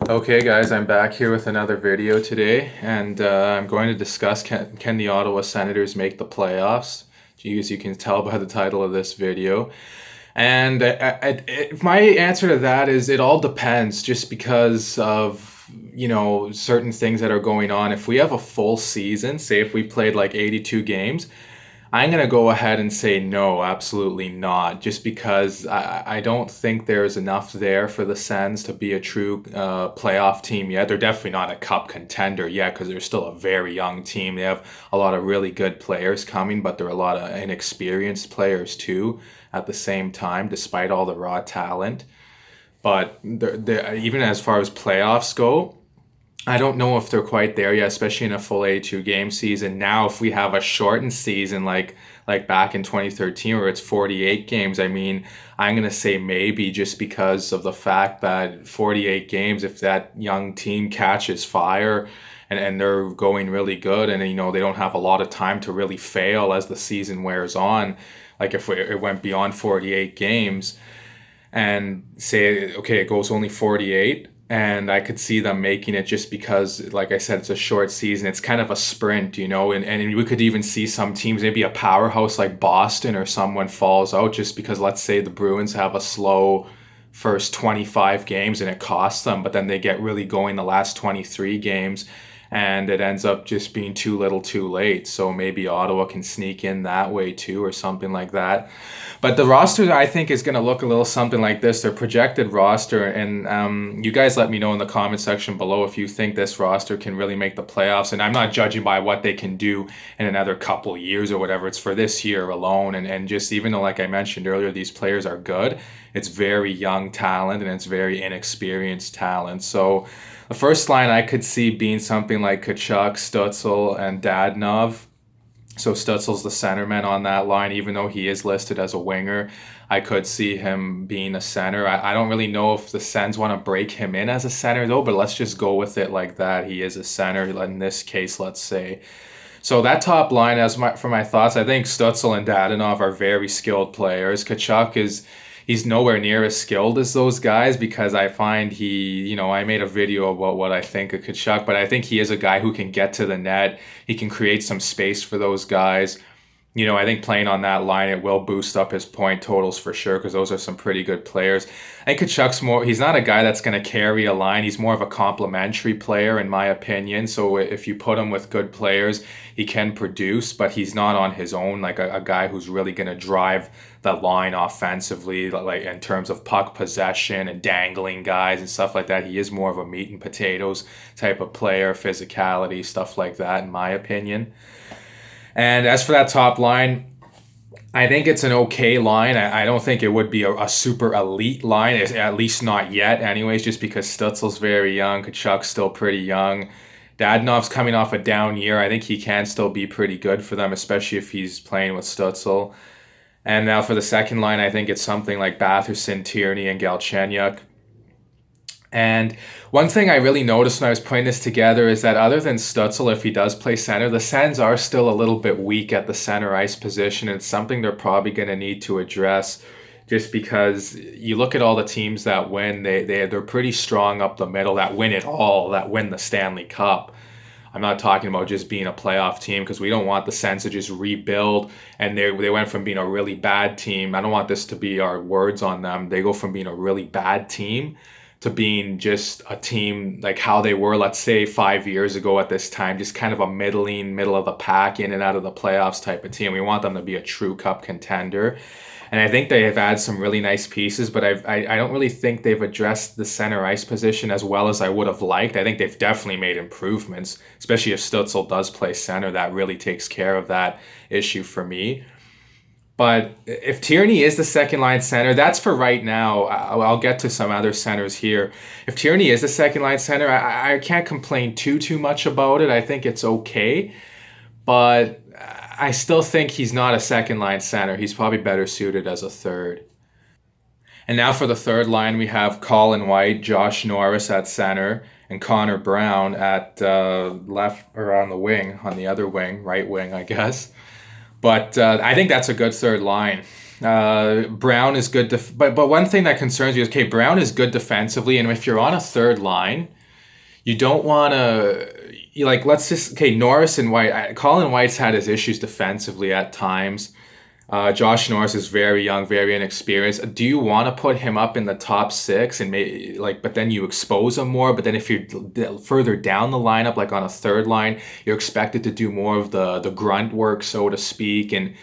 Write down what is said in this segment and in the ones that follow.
Okay, guys, I'm back here with another video today, and I'm going to discuss can the Ottawa Senators make the playoffs? As you can tell by the title of this video. And my answer to that is it all depends just because of, certain things that are going on. If we have a full season, say if we played like 82 games, I'm going to go ahead and say no, absolutely not, just because I don't think there's enough there for the Sens to be a true playoff team yet. They're definitely not a cup contender yet because they're still a very young team. They have a lot of really good players coming, but there are a lot of inexperienced players too at the same time, despite all the raw talent. But even as far as playoffs go, I don't know if they're quite there yet, especially in a full 82 game season. Now, if we have a shortened season like back in 2013 where it's 48 games, I mean, I'm going to say maybe just because of the fact that 48 games, if that young team catches fire and they're going really good and, they don't have a lot of time to really fail as the season wears on, like if it went beyond 48 games and say, okay, it goes only 48, and I could see them making it just because, like I said, it's a short season. It's kind of a sprint, and we could even see some teams, maybe a powerhouse like Boston or someone falls out just because, let's say, the Bruins have a slow first 25 games and it costs them, but then they get really going the last 23 games and it ends up just being too little too late. So maybe Ottawa can sneak in that way too or something like that. But the roster, I think, is going to look a little something like this. Their projected roster, and you guys let me know in the comment section below if you think this roster can really make the playoffs. And I'm not judging by what they can do in another couple years or whatever. It's for this year alone. And just even though, like I mentioned earlier, these players are good, it's very young talent and it's very inexperienced talent. So the first line I could see being something like Tkachuk, Stützle, and Dadonov. So Stutzel's the centerman on that line, even though he is listed as a winger. I could see him being a center. I don't really know if the Sens want to break him in as a center, though, but let's just go with it like that. He is a center in this case, let's say. So that top line, for my thoughts, I think Stützle and Dadonov are very skilled players. Tkachuk he's nowhere near as skilled as those guys because I find I made a video about what I think of Tkachuk, but I think he is a guy who can get to the net. He can create some space for those guys. I think playing on that line, it will boost up his point totals for sure because those are some pretty good players. I think Kachuk's he's not a guy that's going to carry a line. He's more of a complementary player in my opinion. So if you put him with good players, he can produce, but he's not on his own like a guy who's really going to drive the line offensively, like in terms of puck possession and dangling guys and stuff like that. He is more of a meat and potatoes type of player, physicality, stuff like that, in my opinion. And as for that top line, I think it's an okay line. I don't think it would be a super elite line, at least not yet anyways, just because Stützle's very young, Kachuk's still pretty young. Dadonov's coming off a down year. I think he can still be pretty good for them, especially if he's playing with Stützle. And now for the second line, I think it's something like Batherson, Tierney, and Galchenyuk. And one thing I really noticed when I was putting this together is that other than Stützle, if he does play center, the Sens are still a little bit weak at the center ice position. It's something they're probably going to need to address just because you look at all the teams that win, they're pretty strong up the middle, that win it all, that win the Stanley Cup. I'm not talking about just being a playoff team because we don't want the Sens to just rebuild and they went from being a really bad team. I don't want this to be our words on them. They go from being a really bad team to being just a team like how they were, let's say 5 years ago at this time, just kind of a middle of the pack, in and out of the playoffs type of team. We want them to be a true cup contender. And I think they have added some really nice pieces, but I don't really think they've addressed the center ice position as well as I would have liked. I think they've definitely made improvements, especially if Stützle does play center. That really takes care of that issue for me. But if Tierney is the second line center, that's for right now. I'll get to some other centers here. If Tierney is the second line center, I can't complain too much about it. I think it's okay. But I still think he's not a second line center. He's probably better suited as a third. And now for the third line, we have Colin White, Josh Norris at center, and Connor Brown at left or on the wing, on the other wing, right wing, I guess. But I think that's a good third line. Brown is good, but one thing that concerns me is, okay, Brown is good defensively, and if you're on a third line, you don't want to, like, let's just, okay, Norris and White. Colin White's had his issues defensively at times. Josh Norris is very young, very inexperienced. Do you want to put him up in the top six and but then you expose him more? But then if you're further down the lineup, like on a third line, you're expected to do more of the grunt work, so to speak, and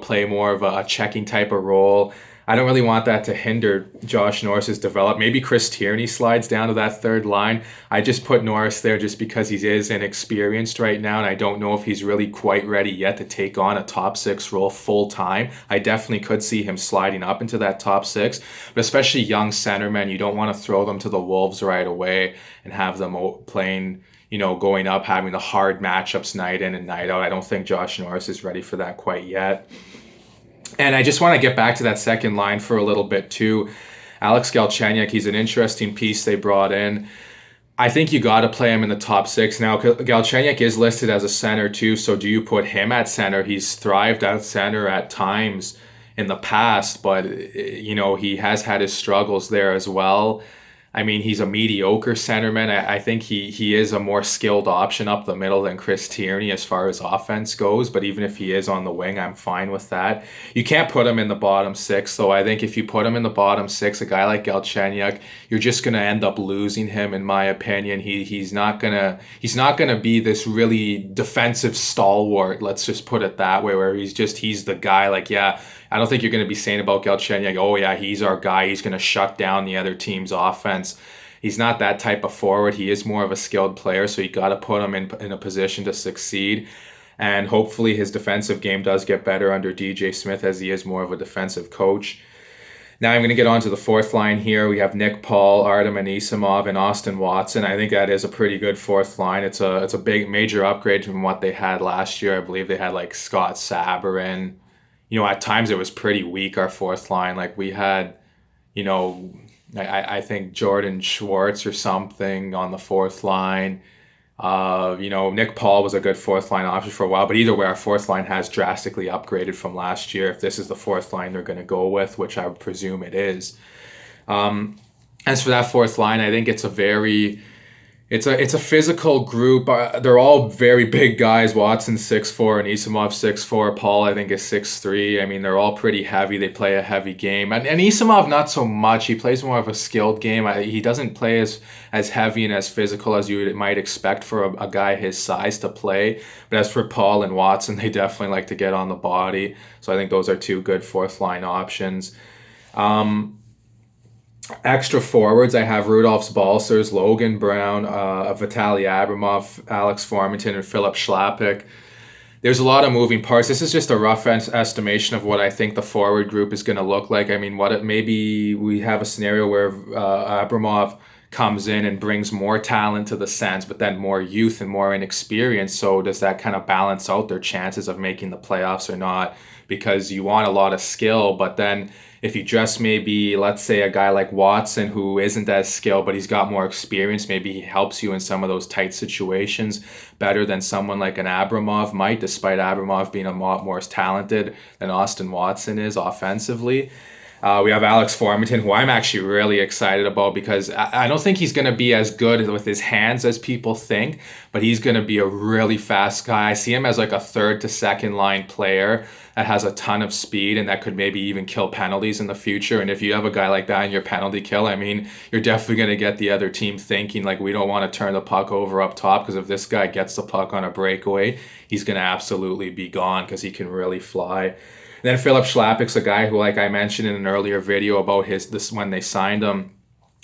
play more of a checking type of role. I don't really want that to hinder Josh Norris's development. Maybe Chris Tierney slides down to that third line. I just put Norris there just because he is inexperienced right now, and I don't know if he's really quite ready yet to take on a top six role full time. I definitely could see him sliding up into that top six, but especially young centermen, you don't want to throw them to the Wolves right away and have them playing, going up, having the hard matchups night in and night out. I don't think Josh Norris is ready for that quite yet. And I just want to get back to that second line for a little bit too. Alex Galchenyuk, he's an interesting piece they brought in. I think you got to play him in the top six. Now, Galchenyuk is listed as a center too, so do you put him at center? He's thrived at center at times in the past, but, he has had his struggles there as well. I mean, he's a mediocre centerman. I think he is a more skilled option up the middle than Chris Tierney as far as offense goes. But even if he is on the wing, I'm fine with that. You can't put him in the bottom six, though. I think if you put him in the bottom six, a guy like Galchenyuk, you're just gonna end up losing him, in my opinion. He's not gonna be this really defensive stalwart. Let's just put it that way, where he's the guy. Like, yeah, I don't think you're going to be saying about Galchenyuk, oh yeah, he's our guy, he's going to shut down the other team's offense. He's not that type of forward. He is more of a skilled player, so you got to put him in a position to succeed. And hopefully his defensive game does get better under DJ Smith, as he is more of a defensive coach. Now I'm going to get on to the fourth line here. We have Nick Paul, Artem Anisimov, and Austin Watson. I think that is a pretty good fourth line. It's a big, major upgrade from what they had last year. I believe they had like Scott Saberin. At times it was pretty weak, our fourth line. Like we had, I think Jordan Schwartz or something on the fourth line. Nick Paul was a good fourth line option for a while, but either way, our fourth line has drastically upgraded from last year. If this is the fourth line they're going to go with, which I would presume it is. As for that fourth line, I think it's a physical group. They're all very big guys. Watson 6'4", Anisimov 6'4", Paul I think is 6'3". I mean, they're all pretty heavy. They play a heavy game. And Anisimov not so much. He plays more of a skilled game. He doesn't play as heavy and as physical as you might expect for a guy his size to play. But as for Paul and Watson, they definitely like to get on the body. So I think those are two good fourth line options. Extra forwards, I have Rudolph Balcers, Logan Brown, Vitaly Abramov, Alex Formington, and Philip Schlappick. There's a lot of moving parts. This is just a rough estimation of what I think the forward group is going to look like. I mean, maybe we have a scenario where Abramov comes in and brings more talent to the Sens, but then more youth and more inexperience. So does that kind of balance out their chances of making the playoffs or not? Because you want a lot of skill, but then if you just maybe, let's say a guy like Watson who isn't as skilled, but he's got more experience, maybe he helps you in some of those tight situations better than someone like an Abramov might, despite Abramov being a lot more talented than Austin Watson is offensively. We have Alex Formington, who I'm actually really excited about because I don't think he's going to be as good with his hands as people think, but he's going to be a really fast guy. I see him as like a third to second line player that has a ton of speed and that could maybe even kill penalties in the future. And if you have a guy like that in your penalty kill, I mean, you're definitely going to get the other team thinking like, we don't want to turn the puck over up top, because if this guy gets the puck on a breakaway, he's going to absolutely be gone because he can really fly. Then Philip Schlappick's a guy who, like I mentioned in an earlier video about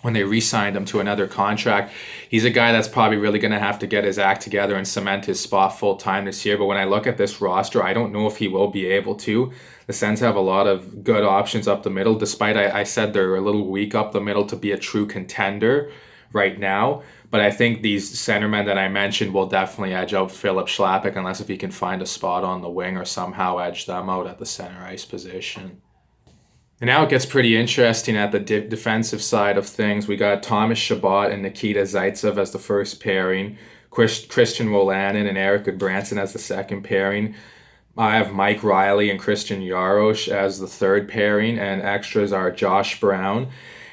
when they re-signed him to another contract, he's a guy that's probably really going to have to get his act together and cement his spot full time this year. But when I look at this roster, I don't know if he will be able to. The Sens have a lot of good options up the middle, despite I said they're a little weak up the middle to be a true contender right now. But I think these centermen that I mentioned will definitely edge out Philip Schlappick, unless if he can find a spot on the wing or somehow edge them out at the center ice position. And now it gets pretty interesting at the defensive side of things. We got Thomas Chabot and Nikita Zaitsev as the first pairing, Christian Wolanin and Eric Goodbranson as the second pairing. I have Mike Riley and Christian Jaros as the third pairing, and extras are Josh Brown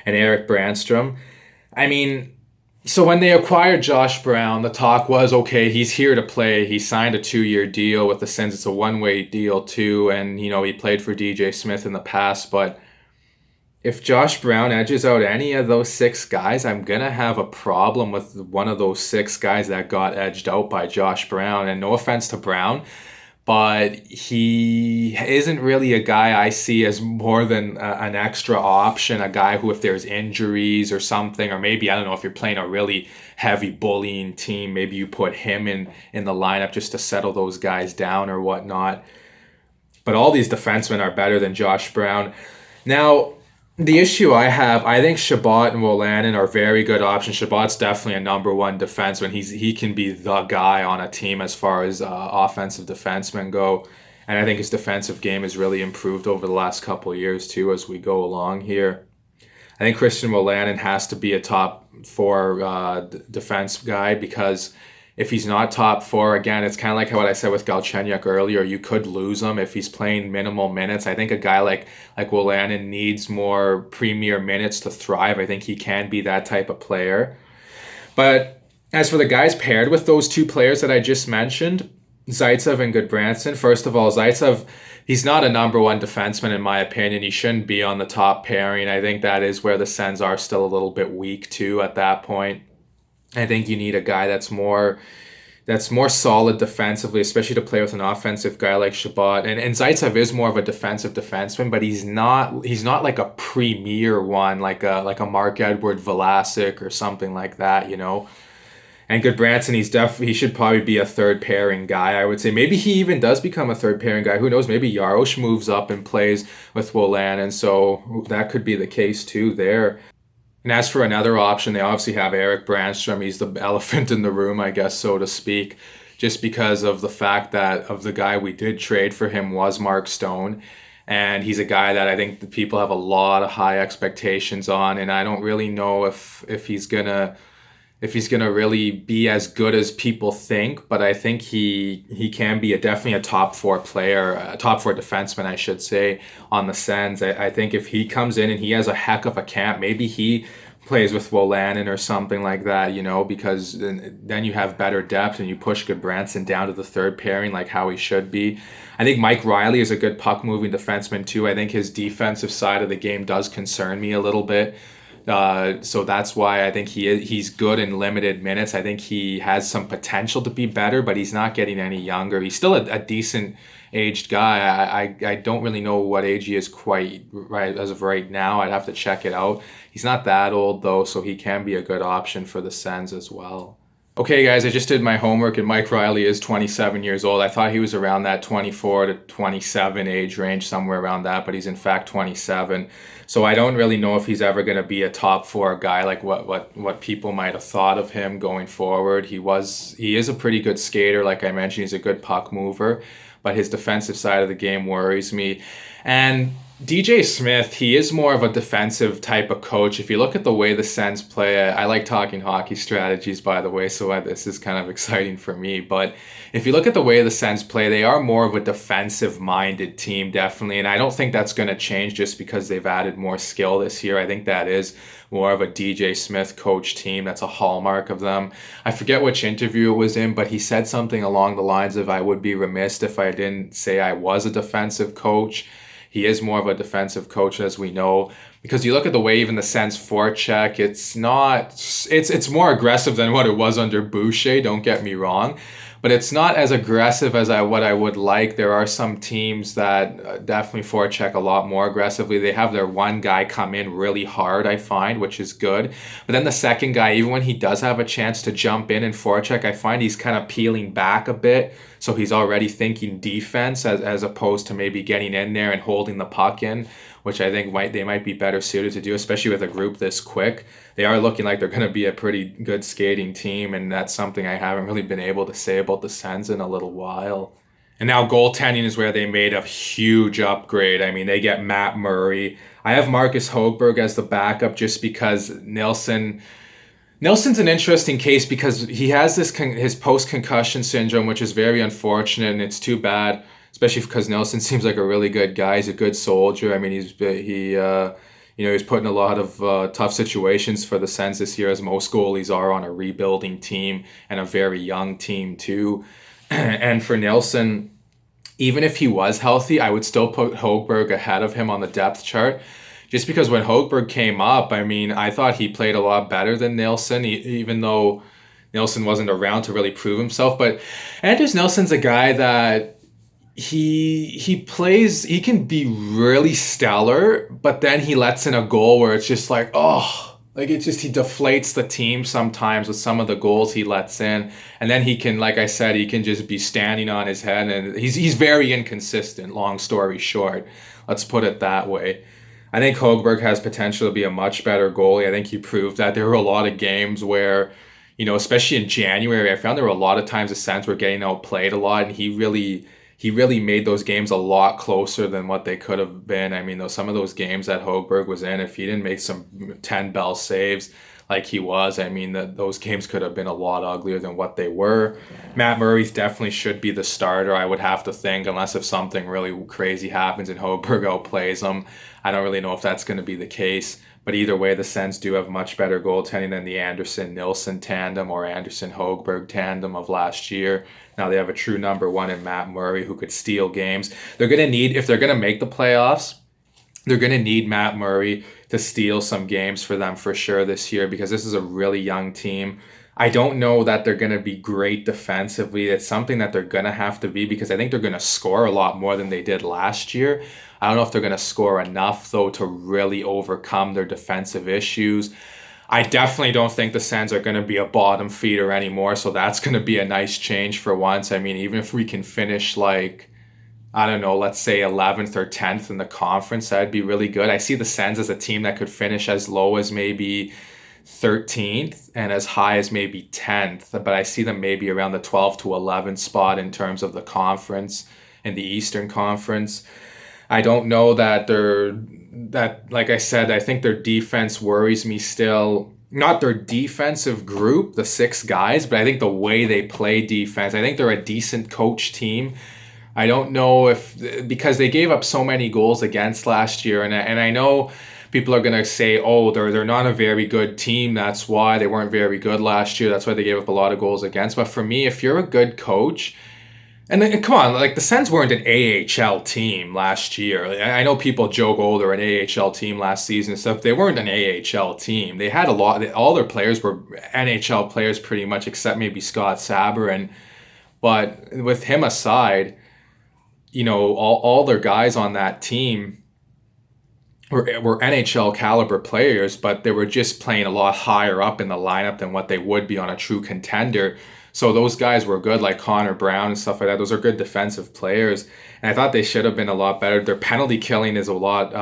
and Eric Branstrom. I mean, so when they acquired Josh Brown, the talk was, okay, he's here to play. He signed a 2-year deal with the Sens. It's a one-way deal too, and he played for DJ Smith in the past. But if Josh Brown edges out any of those 6 guys, I'm gonna have a problem with one of those 6 guys that got edged out by Josh Brown. And no offense to Brown, but he isn't really a guy I see as more than an extra option, a guy who, if there's injuries or something, or maybe, I don't know, if you're playing a really heavy bullying team, maybe you put him in the lineup just to settle those guys down or whatnot. But all these defensemen are better than Josh Brown. Now, the issue I have, I think Chabot and Wolanin are very good options. Chabot's definitely a number 1 defenseman. He can be the guy on a team as far as offensive defensemen go. And I think his defensive game has really improved over the last couple of years too as we go along here. I think Christian Wolanin has to be a top 4 defense guy, because if he's not top 4, again, it's kind of like what I said with Galchenyuk earlier. You could lose him if he's playing minimal minutes. I think a guy like Wolanin needs more premier minutes to thrive. I think he can be that type of player. But as for the guys paired with those 2 players that I just mentioned, Zaitsev and Goodbranson, first of all, Zaitsev, he's not a number 1 defenseman in my opinion. He shouldn't be on the top pairing. I think that is where the Sens are still a little bit weak too at that point. I think you need a guy that's more solid defensively, especially to play with an offensive guy like Chabot. And Zaitsev is more of a defensive defenseman, but he's not like a premier one, like a Marc-Edouard Vlasic or something like that, And Goodbranson, he should probably be a third pairing guy, I would say. Maybe he even does become a third pairing guy. Who knows? Maybe Jaros moves up and plays with Wolanin, and so that could be the case too there. And as for another option, they obviously have Eric Branstrom. He's the elephant in the room, I guess, so to speak, just because of the fact that of the guy we did trade for him was Mark Stone. And he's a guy that I think the people have a lot of high expectations on. And I don't really know if he's gonna really be as good as people think, but I think he can be definitely a top 4 player, a top 4 defenseman, I should say, on the Sens. I think if he comes in and he has a heck of a camp, maybe he plays with Wolanin or something like that, because then you have better depth and you push Goodbranson down to the third pairing like how he should be. I think Mike Riley is a good puck-moving defenseman too. I think his defensive side of the game does concern me a little bit. So that's why I think he's good in limited minutes. I think he has some potential to be better, but he's not getting any younger. He's still a decent aged guy. I don't really know what age he is quite right as of right now. I'd have to check it out. He's not that old though, so he can be a good option for the Sens as well. Okay, guys, I just did my homework, and Mike Riley is 27 years old. I thought he was around that 24 to 27 age range, somewhere around that, but he's in fact 27. So I don't really know if he's ever going to be a top 4 guy like what people might have thought of him going forward. He is a pretty good skater, like I mentioned. He's a good puck mover, but his defensive side of the game worries me. And DJ Smith, he is more of a defensive type of coach. If you look at the way the Sens play, I like talking hockey strategies, by the way, so this is kind of exciting for me. But if you look at the way the Sens play, they are more of a defensive-minded team, definitely. And I don't think that's going to change just because they've added more skill this year. I think that is more of a DJ Smith coach team. That's a hallmark of them. I forget which interview it was in, but he said something along the lines of, I would be remiss if I didn't say I was a defensive coach. He is more of a defensive coach, as we know, because you look at the way even the Sens forecheck, it's more aggressive than what it was under Boucher, don't get me wrong, but it's not as aggressive as what I would like. There are some teams that definitely forecheck a lot more aggressively. They have their one guy come in really hard, I find, which is good. But then the second guy, even when he does have a chance to jump in and forecheck, I find he's kind of peeling back a bit. So he's already thinking defense as opposed to maybe getting in there and holding the puck in, which I think they might be better suited to do, especially with a group this quick. They are looking like they're going to be a pretty good skating team, and that's something I haven't really been able to say about the Sens in a little while. And now goaltending is where they made a huge upgrade. I memean, they get Matt Murray. I have Marcus Högberg as the backup just because Nilsson's an interesting case because he has his post-concussion syndrome, which is very unfortunate, and it's too bad. especially because Nelson seems like a really good guy. He's a good soldier. I mean, he's put in a lot of tough situations for the Sens this year, as most goalies are on a rebuilding team and a very young team too. And for Nelson, even if he was healthy, I would still put Högberg ahead of him on the depth chart. Just because when Högberg came up, I mean, I thought he played a lot better than Nilsson, even though Nilsson wasn't around to really prove himself. But Anders Nilsson's a guy that he can be really stellar, but then he lets in a goal where it's just like, oh, like he deflates the team sometimes with some of the goals he lets in. And then he can, like I said, he can just be standing on his head, and he's very inconsistent, long story short. Let's put it that way. I think Högberg has potential to be a much better goalie. I think he proved that. There were a lot of games where, especially in January, I found there were a lot of times the Sens were getting outplayed a lot, and he really made those games a lot closer than what they could have been. I mean, some of those games that Högberg was in, if he didn't make some 10-bell saves like he was, I mean, those games could have been a lot uglier than what they were. Matt Murray definitely should be the starter, I would have to think, unless if something really crazy happens and Högberg outplays him. I don't really know if that's going to be the case. But either way, the Sens do have much better goaltending than the Anderson-Nilsson tandem or Anderson-Högberg tandem of last year. Now they have a true number one in Matt Murray who could steal games. They're going to need, if they're going to make the playoffs, they're going to need Matt Murray to steal some games for them for sure this year, because this is a really young team. I don't know that they're going to be great defensively. It's something that they're going to have to be, because I think they're going to score a lot more than they did last year. I don't know if they're going to score enough, though, to really overcome their defensive issues. I definitely don't think the Sens are going to be a bottom feeder anymore, so that's going to be a nice change for once. I mean, even if we can finish like, I don't know, let's say 11th or 10th in the conference, that'd be really good. I see the Sens as a team that could finish as low as maybe 13th and as high as maybe 10th, but I see them maybe around the 12 to 11 spot in terms of the conference, in the Eastern Conference. I don't know that like I said, I think their defense worries me still. Not their defensive group, the 6 guys, but I think the way they play defense. I think they're a decent coach team. I don't know because they gave up so many goals against last year, and I know people are going to say, oh, they're not a very good team. That's why they weren't very good last year. That's why they gave up a lot of goals against. But for me, if you're a good coach, and come on, like the Sens weren't an AHL team last year. I know people joke, oh, they're an AHL team last season and stuff. They weren't an AHL team. They had all their players were NHL players pretty much, except maybe Scott Sabourin. But with him aside, all their guys on that team were NHL caliber players, but they were just playing a lot higher up in the lineup than what they would be on a true contender. So those guys were good, like Connor Brown and stuff like that. Those are good defensive players. And I thought they should have been a lot better. Their penalty killing is a lot,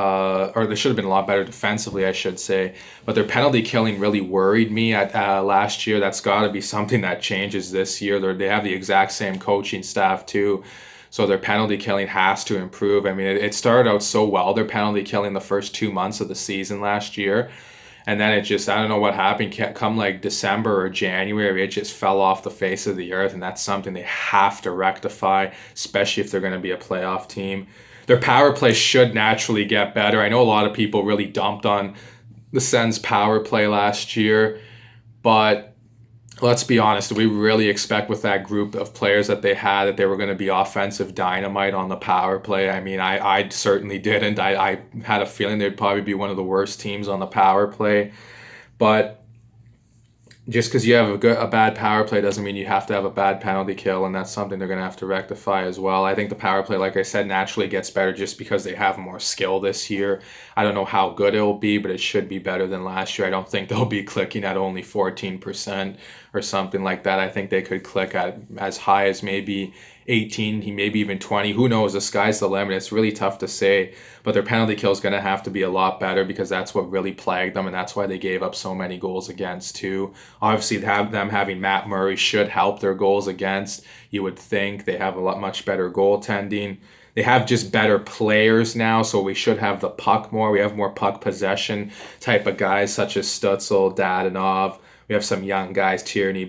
or they should have been a lot better defensively, I should say. But their penalty killing really worried me at last year. That's got to be something that changes this year. They have the exact same coaching staff too. So their penalty killing has to improve. I mean, it started out so well, their penalty killing the first 2 months of the season last year. And then it just, I don't know what happened, come like December or January, it just fell off the face of the earth. And that's something they have to rectify, especially if they're going to be a playoff team. Their power play should naturally get better. I know a lot of people really dumped on the Sens power play last year, but let's be honest, do we really expect with that group of players that they had that they were going to be offensive dynamite on the power play? I mean, I certainly didn't. I had a feeling they'd probably be one of the worst teams on the power play. But just because you have a bad power play doesn't mean you have to have a bad penalty kill, and that's something they're going to have to rectify as well. I think the power play, like I said, naturally gets better just because they have more skill this year. I don't know how good it will be, but it should be better than last year. I don't think they'll be clicking at only 14% or something like that. I think they could click at as high as maybe 18, maybe even 20. Who knows? The sky's the limit. It's really tough to say. But their penalty kill is going to have to be a lot better, because that's what really plagued them, and that's why they gave up so many goals against too. Obviously, them having Matt Murray should help their goals against. You would think they have much better goaltending. They have just better players now, so we should have the puck more. We have more puck possession type of guys, such as Stützle, Dadonov. We have some young guys, Batherson,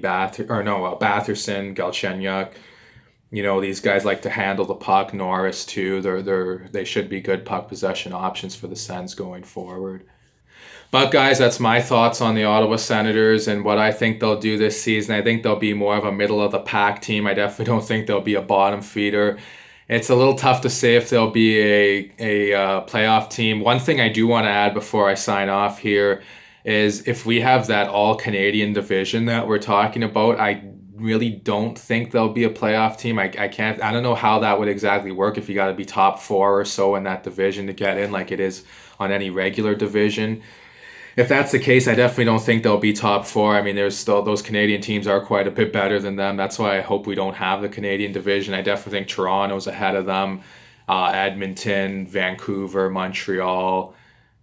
Galchenyuk. these guys like to handle the puck. Norris too. They should be good puck possession options for the Sens going forward. But guys, that's my thoughts on the Ottawa Senators and what I think they'll do this season. I think they'll be more of a middle of the pack team. I definitely don't think they'll be a bottom feeder. It's a little tough to say if they'll be a playoff team. One thing I do want to add before I sign off here is if we have that all Canadian division that we're talking about, I really don't think they'll be a playoff team. I don't know how that would exactly work if you got to be top 4 or so in that division to get in like it is on any regular division. If that's the case, I definitely don't think they'll be top 4. I mean, there's still those Canadian teams are quite a bit better than them. That's why I hope we don't have the Canadian division. I definitely think Toronto's ahead of them. Edmonton, Vancouver, Montreal,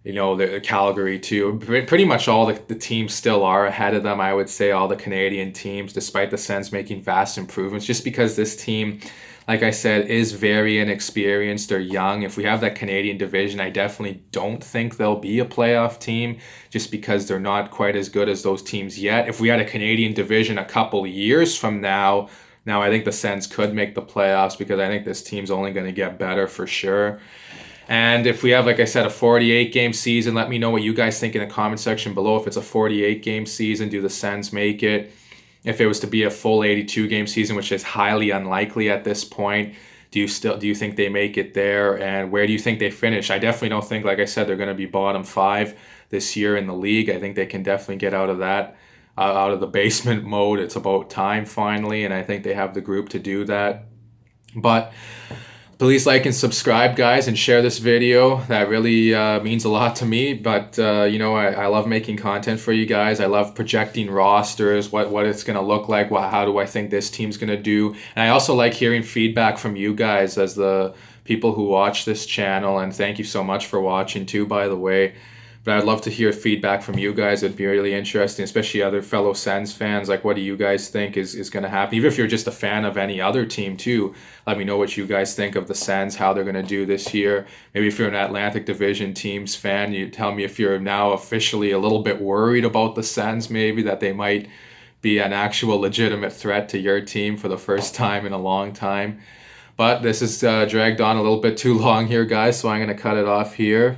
the Calgary too. Pretty much all the teams still are ahead of them. I would say all the Canadian teams, despite the Sens making vast improvements, just because this team, like I said, is very inexperienced or young. If we have that Canadian division, I definitely don't think they'll be a playoff team just because they're not quite as good as those teams yet. If we had a Canadian division a couple years from now, I think the Sens could make the playoffs because I think this team's only going to get better for sure. And if we have, like I said, a 48-game season, let me know what you guys think in the comment section below. If it's a 48-game season, do the Sens make it? If it was to be a full 82-game season, which is highly unlikely at this point, do you think they make it there? And where do you think they finish? I definitely don't think, like I said, they're going to be bottom 5 this year in the league. I think they can definitely get out of that, out of the basement mode. It's about time finally, and I think they have the group to do that. But please like and subscribe, guys, and share this video. That really means a lot to me. But, I love making content for you guys. I love projecting rosters, what it's going to look like, how do I think this team's going to do. And I also like hearing feedback from you guys as the people who watch this channel. And thank you so much for watching, too, by the way. But I'd love to hear feedback from you guys. It'd be really interesting, especially other fellow Sens fans. Like, what do you guys think is going to happen? Even if you're just a fan of any other team, too, let me know what you guys think of the Sens, how they're going to do this year. Maybe if you're an Atlantic Division teams fan, you tell me if you're now officially a little bit worried about the Sens, maybe that they might be an actual legitimate threat to your team for the first time in a long time. But this is dragged on a little bit too long here, guys, so I'm going to cut it off here.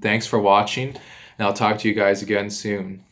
Thanks for watching, and I'll talk to you guys again soon.